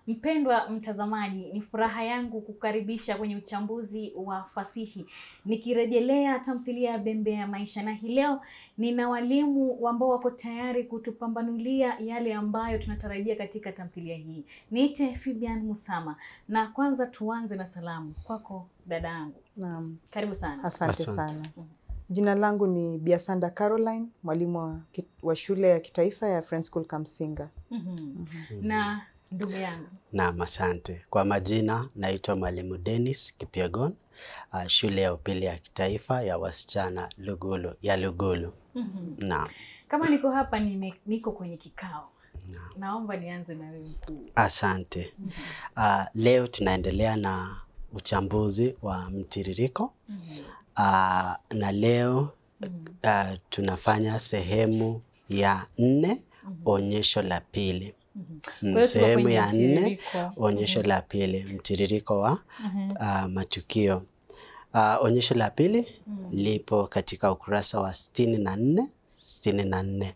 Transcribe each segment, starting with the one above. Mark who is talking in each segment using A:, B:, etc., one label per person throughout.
A: Mpendwa mtazamaji, ni furaha yangu kukaribisha kwenye uchambuzi wa fasihi nikirejelea tamthilia ya Bembea ya Maisha, na hii leo nina walimu ambao wako tayari kutupambanulia yale ambayo tunatarajia katika tamthilia hii. Niite Fibian Muthama, na kwanza tuanze na salamu kwako dadangu.
B: Naam.
A: Karibu sana.
B: Asante sana. Jina langu ni Biasanda Caroline, mwalimu wa shule ya kitaifa ya Friends School Kamsinga.
A: Na ndugu yangu.
C: Naam, asante. Kwa majina naitwa Mwalimu Dennis Kipyegon, shule ya upili ya kitaifa ya wasichana Lugulu. Naam.
A: Kama niko hapa niko kwenye kikao. Naomba nianze na wewe mkuu.
C: Asante. Leo tunaendelea na uchambuzi wa mtiririko. Na leo tunafanya sehemu ya 4, onyesho la pili. Sehemu ya 4, onyesho la pili, mtiririko wa matukio. Onyesho la pili lipo katika ukurasa wa 64.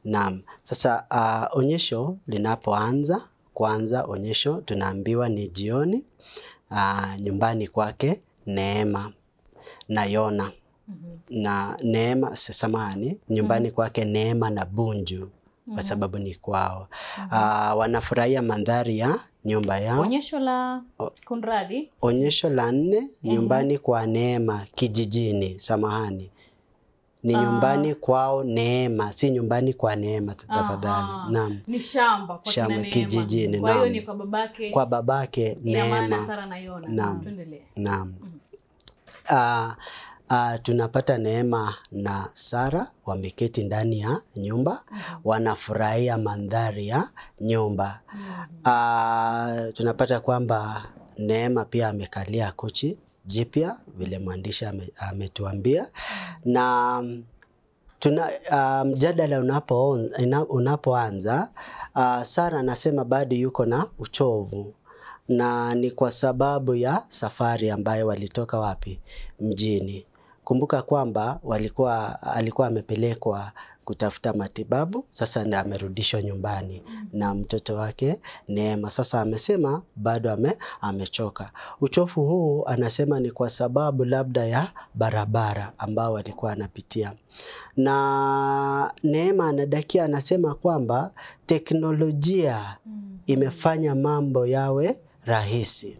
C: Naam. Sasa onyesho linapoanza, kwanza onyesho tunaambiwa ni jioni, nyumbani kwake Neema na Yona. Na Neema nyumbani kwake Neema na Bunju, kwa sababu ni kwao. Wanafurahia mandhari ya nyumba yao.
A: Onyesho la kunradhi.
C: Onyesho la 4, nyumbani kwa Neema kijijini. Ni nyumbani kwao Neema, si nyumbani kwa Neema, tafadhali. Naam.
A: Ni shamba kwa kina Neema.
C: Kijijini.
A: Kwa hiyo ni kwa babake.
C: Kwa babake Neema.
A: Ina maana Sara na Yona.
C: Naam.
A: Tuendelee.
C: Naam. Tunapata Neema na Sara wameketi ndani ya nyumba, wanafurahia mandhari ya nyumba. Tunapata kwamba Neema pia amekalia kochi jipya vile mwandishi ametuambia. Na mjadala unapoanza, Sara anasema bado yuko na uchovu, na ni kwa sababu ya safari ambayo walitoka wapi? Mjini. Kumbuka kwamba alikuwa amepelekwa kutafuta matibabu, sasa ndiye amerudishwa nyumbani na mtoto wake Neema. Sasa amesema bado amechoka. Uchovu huu anasema ni kwa sababu labda ya barabara ambao walikuwa anapitia. Na Neema anadakia, anasema kwamba teknolojia imefanya mambo yawe rahisi.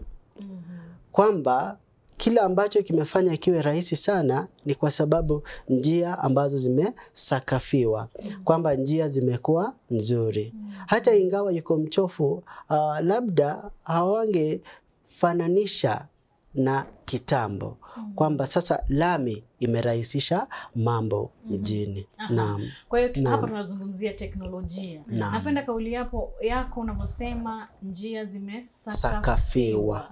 C: Kwamba kila ambacho kimefanya kiwe rahisi sana ni kwa sababu njia ambazo zimesakafiwa, kwamba njia zimekuwa nzuri. Hata ingawa yuko mchofu, labda hawangefananisha na kitambo, kwamba sasa lami imerahisisha mambo mjini. Naam.
A: Kwa hiyo hapa tunazungumzia teknolojia. Napenda kauli yako unavyosema njia zimesakafiwa.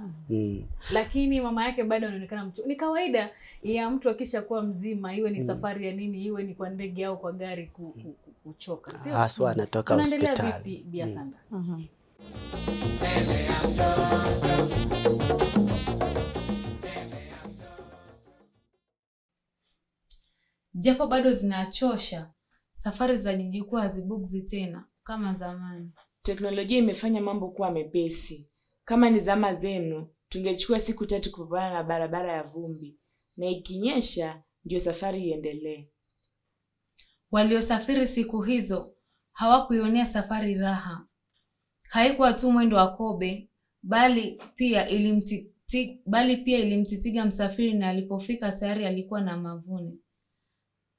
A: Lakini mama yake bado anaonekana mtu. Ni kawaida ya mtu akisha kuwa mzima, iwe ni safari ya nini, iwe ni kwa ndege au kwa gari, kuchoka. Sio?
C: Haswa anatoka hospitali.
A: Tunaendelea vipi Biasanda?
D: Japo bado zinachosha, safari za jiji kuu hazibugzi tena kama zamani.
E: Teknolojia imefanya mambo kuwa mepesi. Kama ni zama zenu, tungechukua siku 3 kupambana na barabara ya vumbi, na ikinyesha ndio safari iendelee.
D: Waliosafiri siku hizo hawakuionea safari raha. Haikuwa tu mwendo wa kobe, bali pia ilimtitiga msafiri, na alipofika tayari alikuwa na mavuni.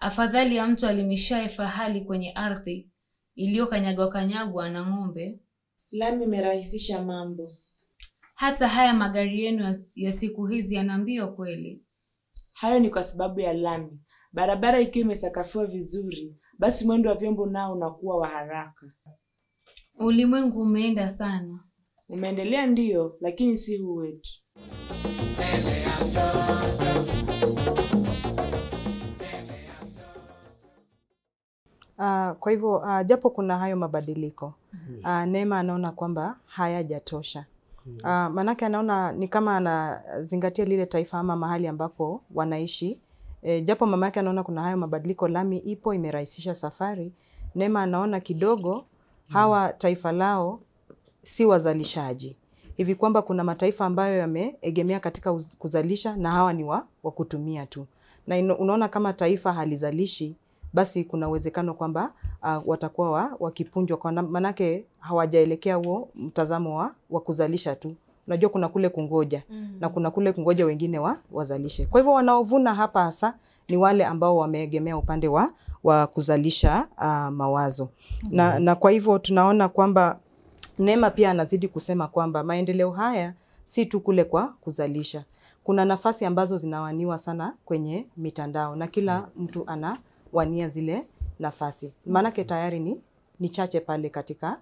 D: Afadhali ya mtu alimishaye fahali kwenye ardhi iliyokanyagwa na ng'ombe.
E: Lami imerahisisha mambo.
D: Hata haya magari yenu ya siku hizi yana mbio kweli.
E: Hayo ni kwa sababu ya lami. Barabara ikiwa imesakafiwa vizuri, basi mwendo wa vyombo nao unakuwa wa haraka.
D: Ulimwengu umeenda sana.
E: Umeendelea ndiyo, lakini si huu wetu.
B: Kwa hivyo japo kuna hayo mabadiliko, Neema anaona kwamba hayajatosha. Manake anaona ni kama anazingatia lile taifa ama mahali ambapo wanaishi. Japo mama yake anaona kuna hayo mabadiliko, lami ipo imerahisisha safari. Neema anaona kidogo hawa taifa lao si wazalishaji. Hivi kwamba kuna mataifa ambayo yameegemea katika kuzalisha na hawa ni wa kutumia tu. Na unaona kama taifa halizalishi, basi kuna uwezekano kwamba watakuwa wakipunjwa kwa manake hawajaelekea huo mtazamo wa kuzalisha tu. Unajua kuna kule kungoja na kuna kule kungoja wengine wazalishe. Kwa hivyo wanaovuna hapa hasa ni wale ambao wameegemea upande wa kuzalisha mawazo. Na kwa hivyo tunaona kwamba Neema pia anazidi kusema kwamba maendeleo haya si tu kule kwa kuzalisha. Kuna nafasi ambazo zinawaniwa sana kwenye mitandao na kila mtu anawania zile nafasi. Maanake tayari ni chache pale katika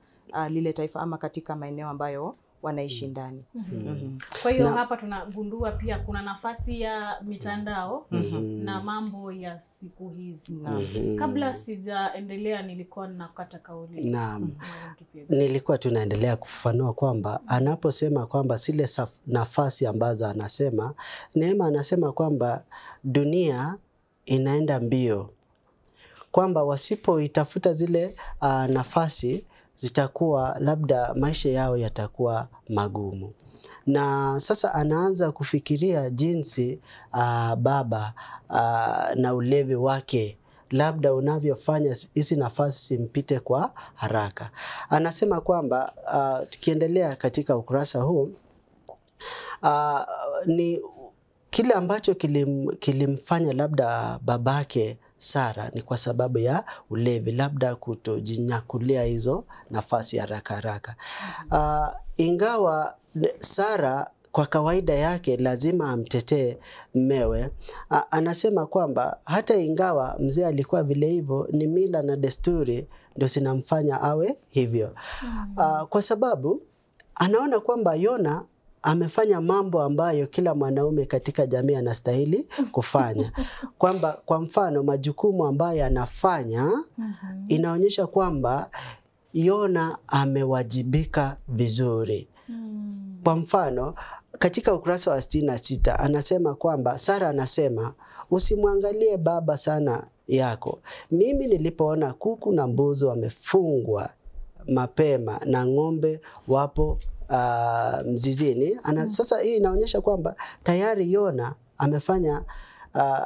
B: lile taifa ama katika maeneo ambayo wanaishi ndani.
A: Kwa hiyo hapa tunagundua pia kuna nafasi ya mitandao na mambo ya siku hizi. Kabla sijaendelea nilikuwa nakata kauli.
C: Naam. Nilikuwa tunaendelea kufafanua kwamba anaposema kwamba zile nafasi ambazo anasema, Neema anasema kwamba dunia inaenda mbio. Kwamba wasipoitafuta zile nafasi zitakuwa labda maisha yao yatakuwa magumu. Na sasa anaanza kufikiria jinsi baba na ulevi wake labda unavyofanya hizi nafasi simpite kwa haraka. Anasema kwamba tukiendelea katika ukurasa huu ni kile ambacho kilimfanya labda babake Sara ni kwa sababu ya ulevi, labda kutojinyakulia hizo nafasi haraka haraka. Ingawa Sara kwa kawaida yake lazima amtetee mmewe, anasema kwamba hata ingawa mzee alikuwa vile hivyo, ni mila na desturi ndio zinamfanya awe hivyo. Kwa sababu anaona kwamba Yona amefanya mambo ambayo kila mwanaume katika jamii anastahili kufanya. Kwamba kwa mfano majukumu ambayo anafanya inaonyesha kwamba Yona amewajibika vizuri. Kwa mfano katika ukurasa wa 66 anasema kwamba Sara anasema, usimwangalie baba sana yako. Mimi nilipoona kuku na mbuzi wamefungwa mapema na ng'ombe wapo mzizini. Sasa hii inaonyesha kwamba tayari Yona amefanya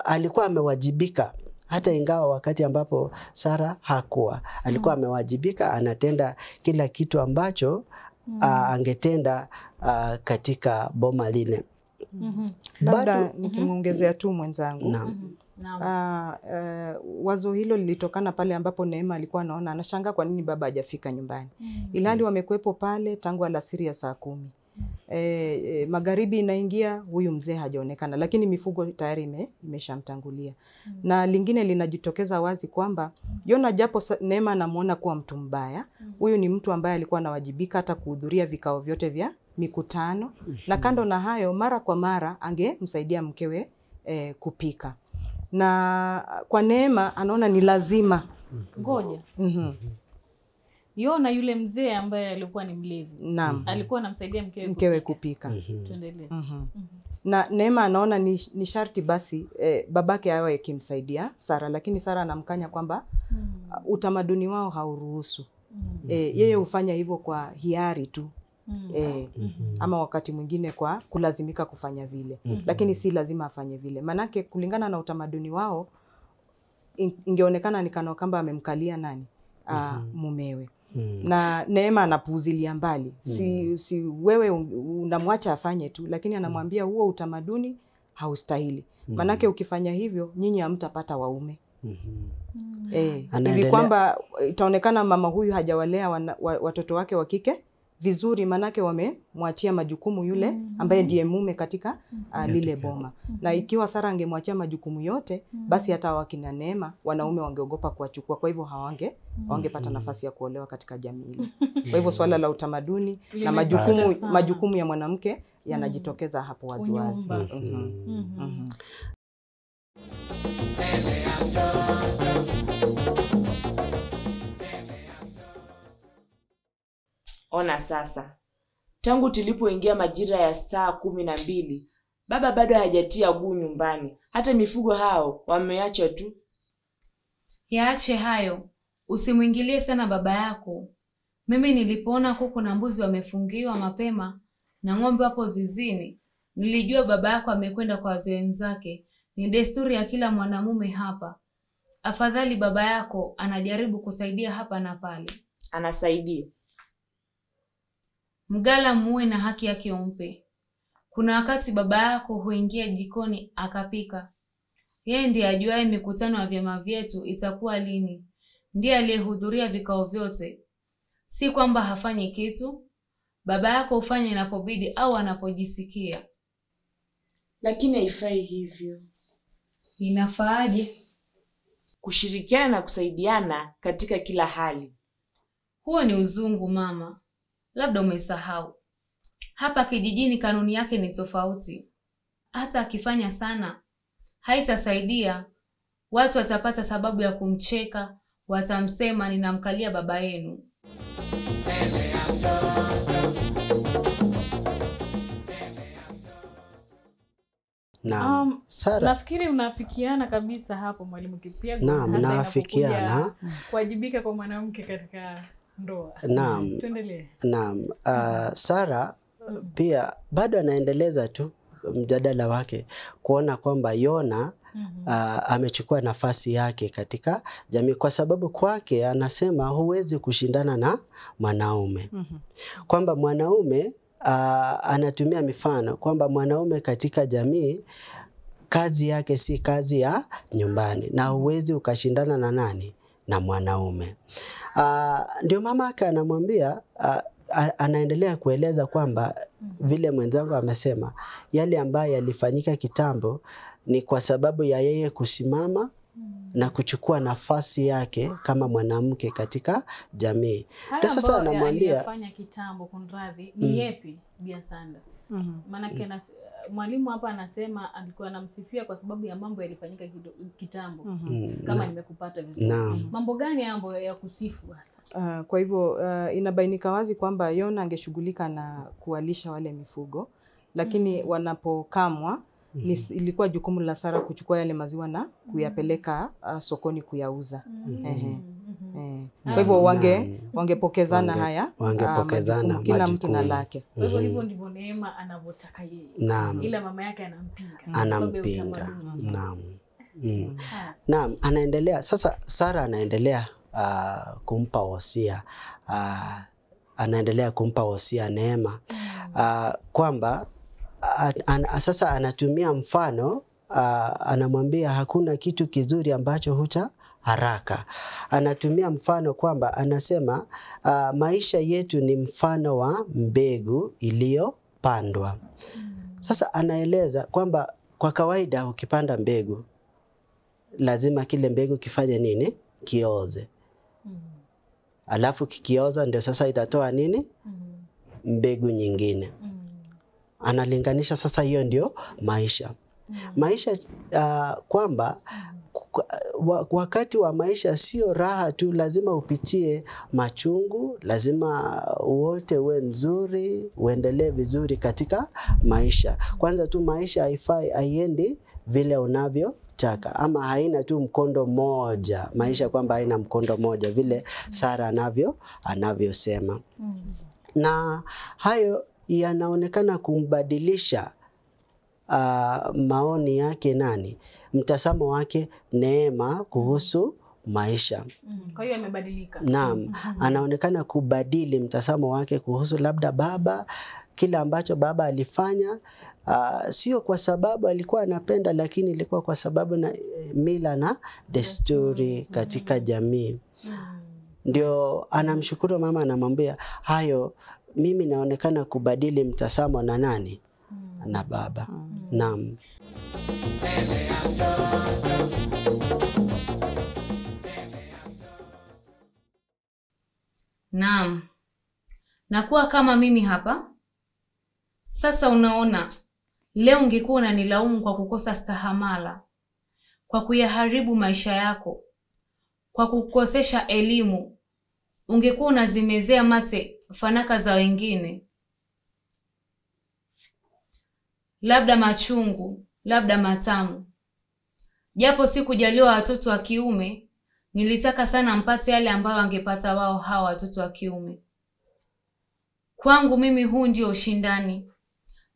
C: alikuwa amewajibika, hata ingawa wakati ambapo Sara hakuwa, alikuwa amewajibika, anatenda kila kitu ambacho angetenda katika boma lile.
B: Labda nikimuongezea tu mwenzangu. Wazo hilo lilitokana pale ambapo Neema alikuwa anaona, anashangaa kwa nini baba hajafika nyumbani. Ilhali wamekuepo pale tangu alasiri ya saa 10. Magharibi inaingia, huyu mzee hajaonekana, lakini mifugo tayari imeshamtangulia. Na lingine linajitokeza wazi kwamba Yona, japo Neema anamuona kuwa mtu mbaya, huyu ni mtu ambaye alikuwa anawajibika hata kuhudhuria vikao vyote vya mikutano, na kando na hayo mara kwa mara angemsaidia mkewe kupika. Na kwa Neema anaona ni lazima
A: ngoja. Yona yule mzee ambaye alikuwa ni mlevi.
B: Naam.
A: Alikuwa anamsaidia
B: mkewe kupika.
A: Tuendelee.
B: Na Neema anaona ni sharti basi babake awe akimsaidia Sara, lakini Sara anamkanya kwamba utamaduni wao hauruhusu. Yeye hufanya hivyo kwa hiari tu. Ama wakati mwingine kwa kulazimika kufanya vile. Lakini si lazima afanye vile. Manake kulingana na utamaduni wao ingeonekana ni kana kwamba amemkalia nani? Mumewe. Na Neema anapuuzilia mbali. Si wewe unamwacha afanye tu, lakini anamwambia huo utamaduni haustahili. Manake ukifanya hivyo nyinyi hamtapata waume. Hivi kwamba itaonekana mama huyu hajawalea watoto wake wa kike vizuri, manake wamemwachia majukumu yule ambaye ndiye mume katika lile boma. Na ikiwa Sara angemwachia majukumu yote, basi hata wakina Neema wanaume wangeogopa kuwachukua, kwa hivyo hawangepata nafasi ya kuolewa katika jamii ile. Kwa hivyo swala la utamaduni na majukumu ya mwanamke yanajitokeza hapo waziwazi.
E: Ona sasa, tangu tulipoingia majira ya saa 12, baba bado hajatia guu nyumbani. Hata mifugo hao wameachwa tu.
D: Yaache hayo, usimwingilie sana baba yako. Mimi nilipoona kuku na mbuzi wamefungiwa mapema na ng'ombe wapo zizini, nilijua baba yako amekwenda kwa wazee wenzake. Ni desturi ya kila mwanamume hapa. Afadhali baba yako anajaribu kusaidia hapa na pale.
E: Anasaidia.
D: Mgala muwe na haki yake umpe. Kuna wakati baba yako huingia jikoni akapika. Yeye ndiye ajuaye mikutano ya vyama vyetu itakuwa lini. Ndiye aliyehudhuria vikao vyote. Si kwamba hafanyi kitu. Baba yako hufanya inapobidi au anapojisikia.
E: Lakini haifai hivyo.
D: Inafaaje?
E: Kushirikiana na kusaidiana katika kila hali.
D: Huo ni uzungu mama. Labda umesahau. Hapa kijijini kanuni yake ni tofauti. Hata akifanya sana haitasaidia. Watu watapata sababu ya kumcheka, watamsema ninamkalia baba yenu.
C: Naam. Sara,
A: Nafikiri unafikiana kabisa hapo mwalimu Kipyego.
C: naam,
A: hasa
C: nafikiana.
A: inapokuja kuwajibika kwa mwanamke katika ndoa.
C: Naam.
A: Tuendelee.
C: Naam. Sara pia bado anaendeleza tu mjadala wake kuona kwamba Yona amechukua nafasi yake katika jamii, kwa sababu kwake anasema huwezi kushindana na mwanaume. Kwamba mwanaume anatumia mifano kwamba mwanaume katika jamii kazi yake si kazi ya nyumbani, na huwezi ukashindana na nani? Na mwanaume. Ndio mama yake anamwambia, anaendelea kueleza kwamba vile mwenzangu amesema, yale ambayo yalifanyika kitambo ni kwa sababu ya yeye kusimama na kuchukua nafasi yake kama mwanamke katika jamii.
A: Haya
C: Sasa
A: ambayo
C: anamwambia
A: aliyafanya kitambo kunradhi ni yepi Biasanda? Maanake mwalimu hapa anasema alikuwa anamsifia kwa sababu ya mambo yalifanyika kitambo. Kama nimekupata vizuri.
C: Naam.
A: Mambo gani ambayo ya kusifu hasa?
B: Kwa hivyo inabainika wazi kwamba Yona angeshughulika na kuwalisha wale mifugo, lakini wanapokamwa ilikuwa jukumu la Sara kuchukua yale maziwa na kuyapeleka sokoni kuyauza. Kwa hivyo wangepokezana haya,
C: wangepokezana
B: kila mtu na lake.
A: Kwa hivyo hivyo ndivyo Neema anavyotaka yeye.
C: Naam.
A: Ila mama yake anampinga.
C: Anampinga. Naam. Naam, anaendelea sasa. Sara anaendelea kumpa wosia, anaendelea kumpa wosia Neema kwamba sasa anatumia mfano, anamwambia hakuna kitu kizuri ambacho hucha haraka. Anatumia mfano kwamba anasema maisha yetu ni mfano wa mbegu iliyopandwa. Sasa anaeleza kwamba kwa kawaida ukipanda mbegu lazima kile mbegu kifanye nini? Kioze. Alafu kikioza ndio sasa itatoa nini? Mbegu nyingine. Analinganisha sasa, hiyo ndio maisha. Maisha kwamba wakati wa maisha sio raha tu, lazima upitie machungu, lazima wote uwe nzuri, uendelee vizuri katika maisha. Kwanza tu maisha haiendi vile unavyotaka, ama haina tu mkondo moja. Maisha kwamba haina mkondo moja vile Sara anavyosema. Na hayo yanaonekana kumbadilisha maoni yake nani? Mtazamo wake Neema kuhusu maisha.
A: Kwa hiyo amebadilika.
C: Naam, anaonekana kubadili mtazamo wake kuhusu labda baba, kila ambacho baba alifanya, sio kwa sababu alikuwa anapenda, lakini ilikuwa kwa sababu na mila na desturi katika jamii. Ndio anamshukuru mama, anamwambia hayo mimi naonekana kubadili mtazamo na nani? Na baba. Naam.
D: Naam. Nakuwa kama mimi hapa. Sasa unaona, leo ungekuwa unanilaumu kwa kukosa stahamala, kwa kuyaharibu maisha yako, kwa kukosesha elimu, ungekuwa unazimezea mate fanaka za wengine. Labda machungu, labda matamu. Japo sikujaliwa watoto wa kiume, nilitaka sana mpate yale ambayo angepata wao hawa watoto wa kiume. Kwangu mimi huu ndio ushindani.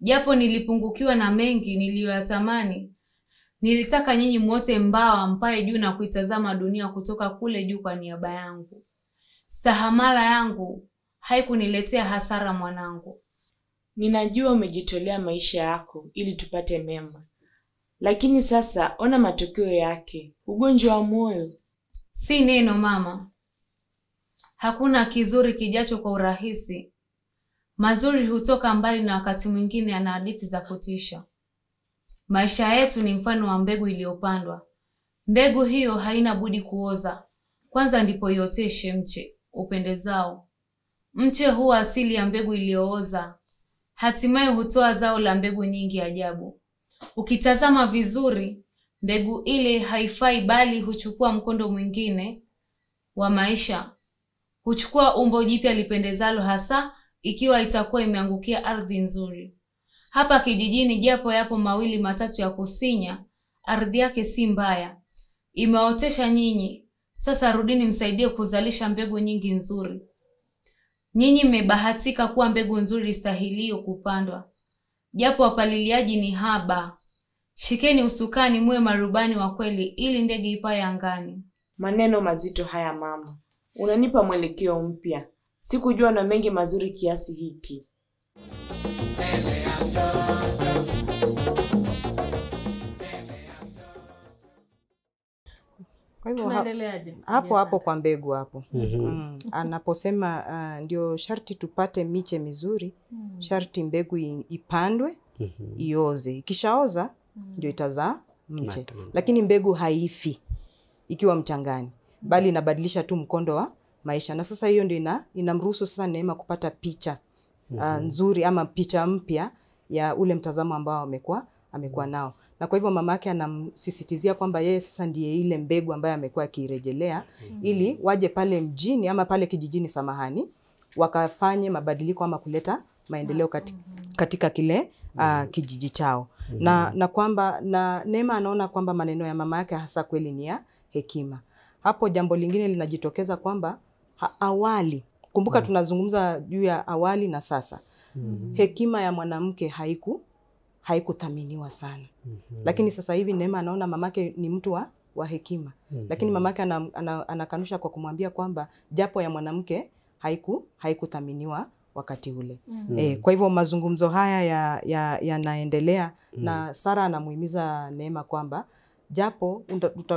D: Japo nilipungukiwa na mengi niliyoyatamani, nilitaka nyinyi mwote mbawa mpae juu na kuitazama dunia kutoka kule juu kwa niaba yangu. Stahamala yangu haikuniletea hasara mwanangu.
E: Ninajua umejitolea maisha yako ili tupate mema. Lakini sasa ona matokeo yake, ugonjwa wa moyo.
D: Si neno mama. Hakuna kizuri kijacho kwa urahisi. Mazuri hutoka mbali na wakati mwingine yana hadithi za kutisha. Maisha yetu ni mfano wa mbegu iliyopandwa. Mbegu hiyo haina budi kuoza. Kwanza ndipo ioteshe mche upendezao. Mche huwa asili ya mbegu iliyooza. Hatimaye hutoa zao la mbegu nyingi ajabu. Ukitazama vizuri, mbegu ile haifai bali huchukua mkondo mwingine wa maisha. Huchukua umbo jipya lipendezalo hasa ikiwa itakuwa imeangukia ardhi nzuri. Hapa kijijini japo yapo mawili matatu ya kusinya, ardhi yake si mbaya. Imeotesha nyinyi. Sasa rudini msaidie kuzalisha mbegu nyingi nzuri. Nyinyi mmebahatika kuwa mbegu nzuri stahilio kupandwa. Japo wapaliliaji ni haba. Shikeni usukani muwe marubani wa kweli ili ndege ipae angani.
E: Maneno mazito haya mama. Unanipa mwelekeo mpya. Sikujua na mengi mazuri kiasi hiki.
B: Kwa hivyo
A: Tunaendeleaje?
B: hapo kwa mbegu hapo. Anaposema ndio sharti tupate miche mizuri, sharti mbegu ipandwe, ioze. Ikishaoza ndio itazaa mche. Lakini mbegu haifi ikiwa mchangani, bali inabadilisha tu mkondo wa maisha. Na sasa hiyo ndio inamruhusu sasa Neema kupata picha nzuri ama picha mpya ya ule mtazamo ambao amekuwa nao. Na kwa hivyo mamake anamsisitizia kwamba yeye sasa ndiye ile mbegu ambayo amekuwa akirejelea ili waje pale mjini ama pale kijijini samahani wakafanye mabadiliko ama kuleta maendeleo katika kile kijiji chao. Na kwamba Neema anaona kwamba maneno ya mama yake hasa kweli ni ya hekima. Hapo jambo lingine linajitokeza kwamba awali, kumbuka tunazungumza juu ya awali na sasa. Hekima ya mwanamke haikuthaminiwa sana. Lakini sasa hivi Neema anaona mamake ni mtu wa hekima. Lakini mamake anakanusha kwa kumwambia kwamba japo ya mwanamke haikuthaminiwa wakati ule. Kwa hivyo mazungumzo haya yanaendelea na Sara anamuhimiza Neema kwamba japo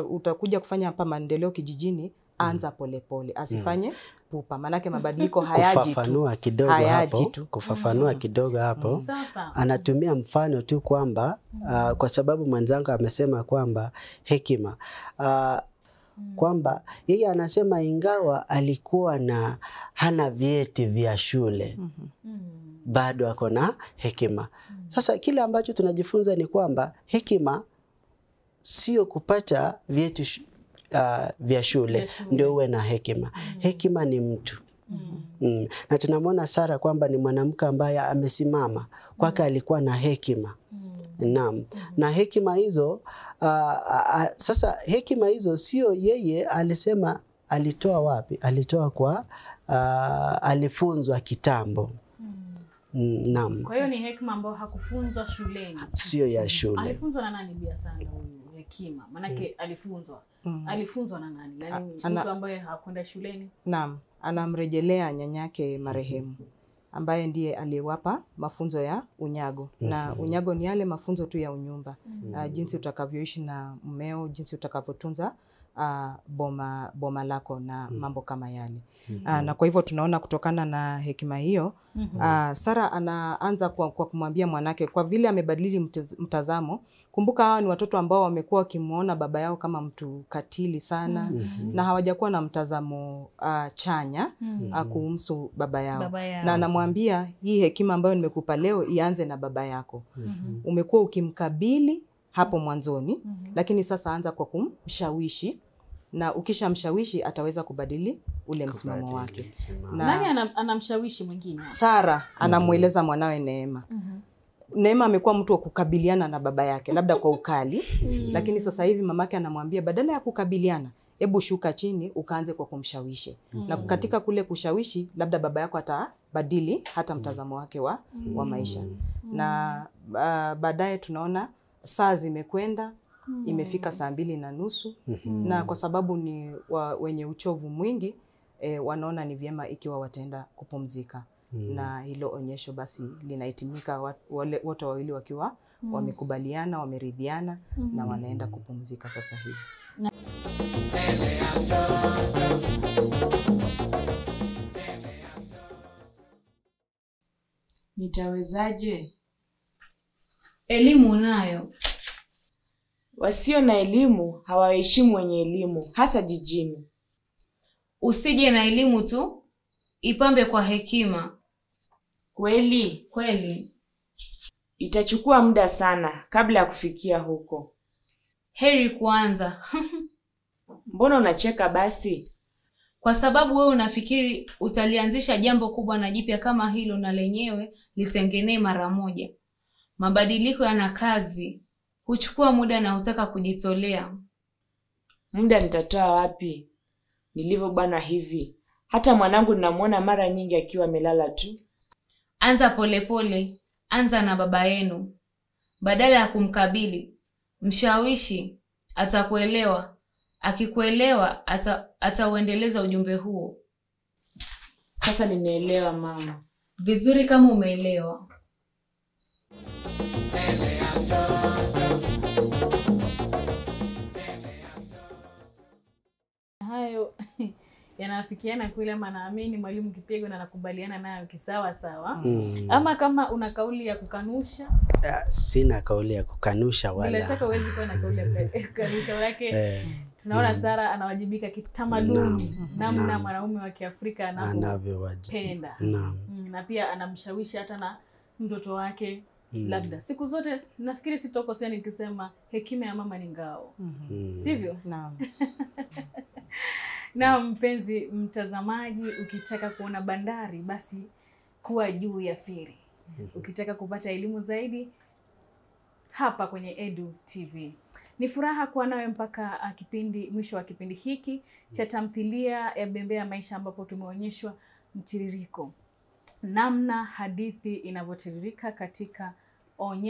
B: utakuja kufanya hapa maendeleo kijijini, anza polepole. Asifanye pupa, manake mabadiliko hayaji tu.
C: Kufafanua kidogo hapo. Anatumia mfano tu kwamba kwa sababu mwenzangu amesema kwamba hekima kwamba yeye anasema ingawa alikuwa hana vyeti vya shule bado ako na hekima. Sasa kile ambacho tunajifunza ni kwamba hekima sio kupata vyeti vya shule ndio uwe na hekima. Hekima ni mtu. Na tunamwona Sara kwamba ni mwanamke ambaye amesimama. Kwake alikuwa na hekima. Naam. Na hekima hizo sasa hekima hizo sio yeye alisema alitoa wapi? Alitoa kwa alifunzwa kitambo. Naam.
A: Kwa hiyo ni hekima ambayo hakufunzwa shuleni.
C: Sio ya shule.
A: Alifunzwa na nani Bi Sanda huyu hekima? Manake alifunzwa na nani? Nani mtu ambaye hakwenda shuleni?
B: Naam, anamrejelea nyanyake marehemu ambaye ndiye aliyewapa mafunzo ya unyago. Na unyago ni yale mafunzo tu ya unyumba. Jinsi utakavyoishi na mmeo, jinsi utakavyotunza boma lako na mambo kama yale. Na kwa hivyo tunaona kutokana na hekima hiyo, Sara anaanza kwa kumwambia mwanake kwa vile amebadili mtazamo. Kumbuka hawa ni watoto ambao wamekuwa wakimuona baba yao kama mtu katili sana na hawajakuwa na mtazamo chanya kuhusu baba yao. Na anamwambia hii hekima ambayo nimekupa leo ianze na baba yako. Umekuwa ukimkabili hapo mwanzoni, lakini sasa anza kwa kumshawishi, na ukishamshawishi ataweza kubadili ule msimamo wake.
A: Nani anamshawishi mwingine?
B: Sara anamueleza mwanawe Neema. Neema amekuwa mtu wa kukabiliana na baba yake labda kwa ukali, lakini sasa hivi mamake anamwambia badala ya kukabiliana, hebu shuka chini ukaanze kwa kumshawishi. Na katika kule kushawishi labda baba yako badili hata mtazamo wake wa maisha. Na baadaye tunaona saa zimekwenda, imefika 2:30, na kwa sababu ni wenye uchovu mwingi, wanaona ni vyema ikiwa wataenda kupumzika. Na hilo onyesho basi linahitimika wote wawili wakiwa wamekubaliana, wameridhiana, na wanaenda kupumzika sasa hivi.
E: Nitawezaje?
D: Elimu nayo.
E: Wasio na elimu hawaheshimu wenye elimu, hasa jijini.
D: Usije na elimu tu, ipambe kwa hekima.
E: Kweli?
D: Kweli.
E: Itachukua muda sana kabla ya kufikia huko.
D: Heri kuanza.
E: Mbona unacheka basi?
D: Kwa sababu wewe unafikiri utalianzisha jambo kubwa na jipya kama hilo na lenyewe litengenee mara moja. Mabadiliko yana kazi, huchukua muda na hutaka kujitolea.
E: Muda nitatoa wapi? Nilivyo bwana hivi. Hata mwanangu ninamuona mara nyingi akiwa amelala tu.
D: Anza polepole, anza na baba yenu. Badala ya kumkabili, mshawishi, atakuelewa. Akikuelewa, atauendeleza ujumbe huo.
E: Sasa nimeelewa mama.
D: Vizuri kama umeelewa.
A: Hayo yanafikiana kule, ama naamini mwalimu Kipyego na nakubaliana nayo kisawa sawa. Ama kama una kauli ya kukanusha?
C: Sina kauli ya kukanusha wala.
A: Bila shaka huwezi kuwa na kauli ya kukanusha wake. Tunaona Sara anawajibika kitamaduni, namna mwanaume wa Kiafrika anavyowapenda. Na pia anamshawishi hata na mtoto wake. Labda siku zote nafikiri sitokosea nikisema hekima ya mama ni ngao. Sivyo?
B: Naam.
A: Na mpenzi mtazamaji, ukitaka kuona bandari basi kuwa juu ya feri. Ukitaka kupata elimu zaidi hapa kwenye Edu TV. Ni furaha kuwa nawe mpaka mwisho wa kipindi hiki cha tamthilia ya Bembea Maisha, ambapo tumeonyeshwa mtiririko, namna hadithi inavyotiririka katika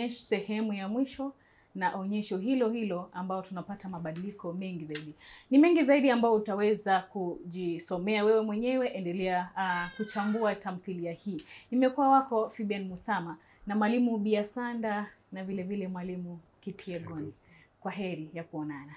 A: sehemu ya mwisho, na onyesho hilo ambao tunapata mabadiliko mengi zaidi. Ni mengi zaidi ambao utaweza kujisomea wewe mwenyewe. Endelea kuchambua tamthilia hii. Nimekuwa wako Fibian Muthama na mwalimu Biasanda na vile vile mwalimu Kipyego. Kwa heri ya kuonana.